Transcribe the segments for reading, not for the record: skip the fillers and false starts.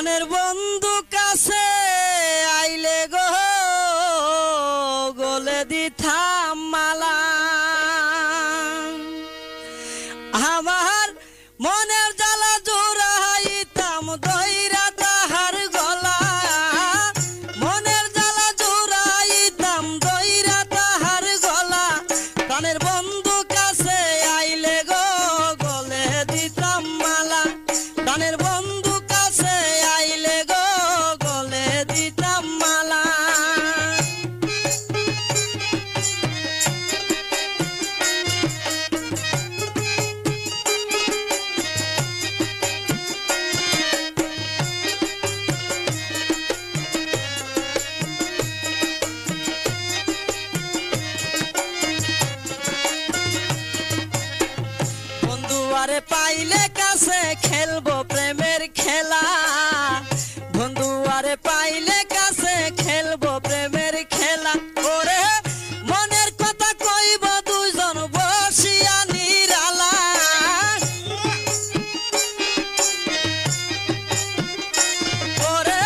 প্রাণের বন্ধু কাছে আইলে গো গলে দিতাম মালা আমার মনের জ্বালা জোড়াইতাম দইরা তাহার গলা মনের জ্বালা জোড়াইতাম দইরা তাহার গলা প্রাণের বন্ধু কাছে আইলে গো গলে দিতাম মালা প্রাণের বন্ধু কাছে আইলে গো গলে দিতাম মালা বন্ধুয়ারে পাইলে কাছে খেলবো প্রেমের খেলা বন্ধুয়ারে পাইলে কাছে খেলবো প্রেমের খেলা ওরে মনের কথা কইব দুইজন বসিয়া নিরালা ওরে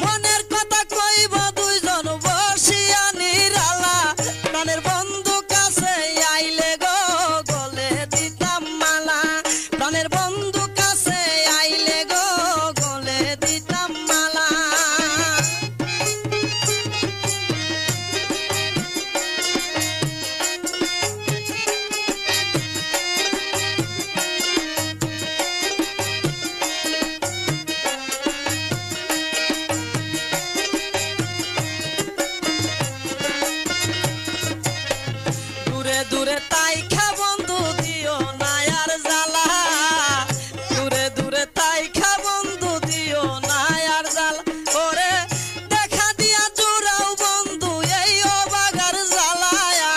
মনের কথা কইব দুইজন বসিয়া নিরালা প্রাণের বন্ধু কাছে আইলে গো গলে দিতাম মালা প্রাণের বন্ধু কাছে আইলে গো গলে দিতাম মালা দূরে দূরে তাই খা বন্ধু দিও না আর জ্বালা দূরে দূরে তাই খা বন্ধু দিও না আর জ্বালা ওরে দেখা দিয়া জোড়াও বন্ধু এই অবাগার জ্বালায়া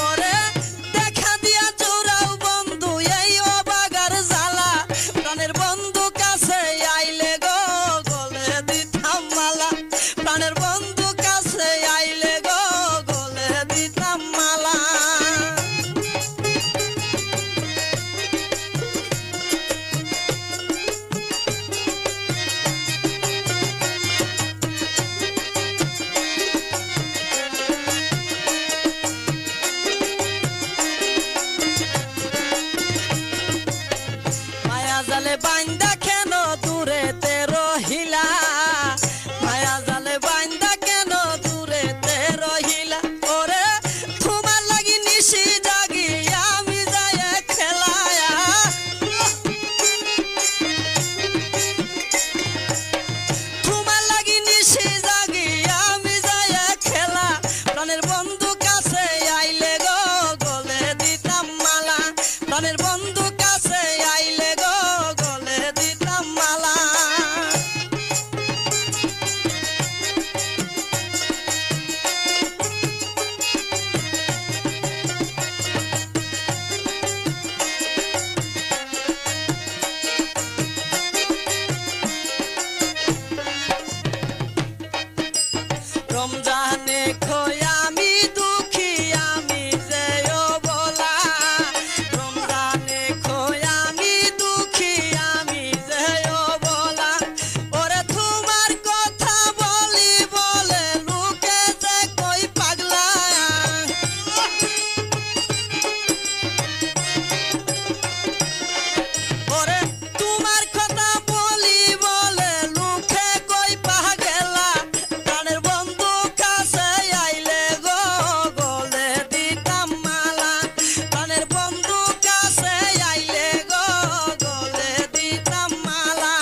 ওরে দেখা দিয়া জোড়াও বন্ধু এই অবাগার জ্বালা প্রাণের বন্ধু কাছে আইলে গো গলে দিতাম মালা প্রাণের বন্ধু কাছে আইলে গো গলে দিতাম মালা মায়া জালে বাইন্দা কেন দূরেতে রহিলা মায়া জালে বাইন্দা কেন দূরেতে রহিলা ওরে তোমার লাগি নিশি জাগি আমি যাই খেলায়া তোমার লাগি নিশি জাগি আমি যাই খেলা প্রাণের বন্ধু কাছে আইলে গো গলে দিতাম মালা প্রাণের বন্ধু কাছে আইলে গো গলে দিতাম মালা রমজানে খোয় আমি দুঃখী আমি যেও বলা রমজানে খোয় আমি দুঃখী আমি যেও বলা ওরে তোমার কথা বলি বলে লোকে যে কই পাগলা ওরে তোমার কথা বলি বলে লোকে কই পাগলা প্রাণের বন্ধু কাছে আইলে গো গলে দিতাম মালা প্রাণের বন্ধু কাছে আইলে গো গলে দিতাম মালা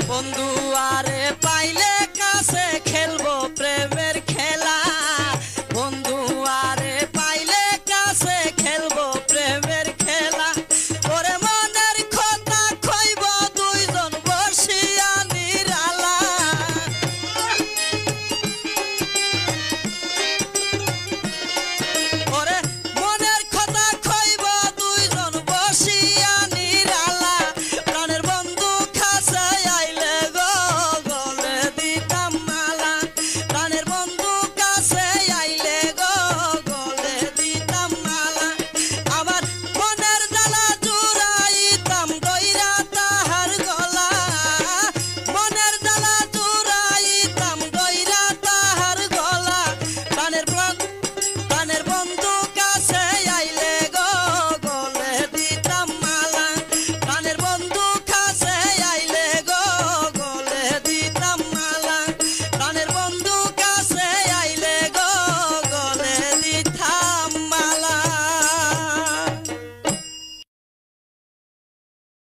বন্ধু আরে পাইলে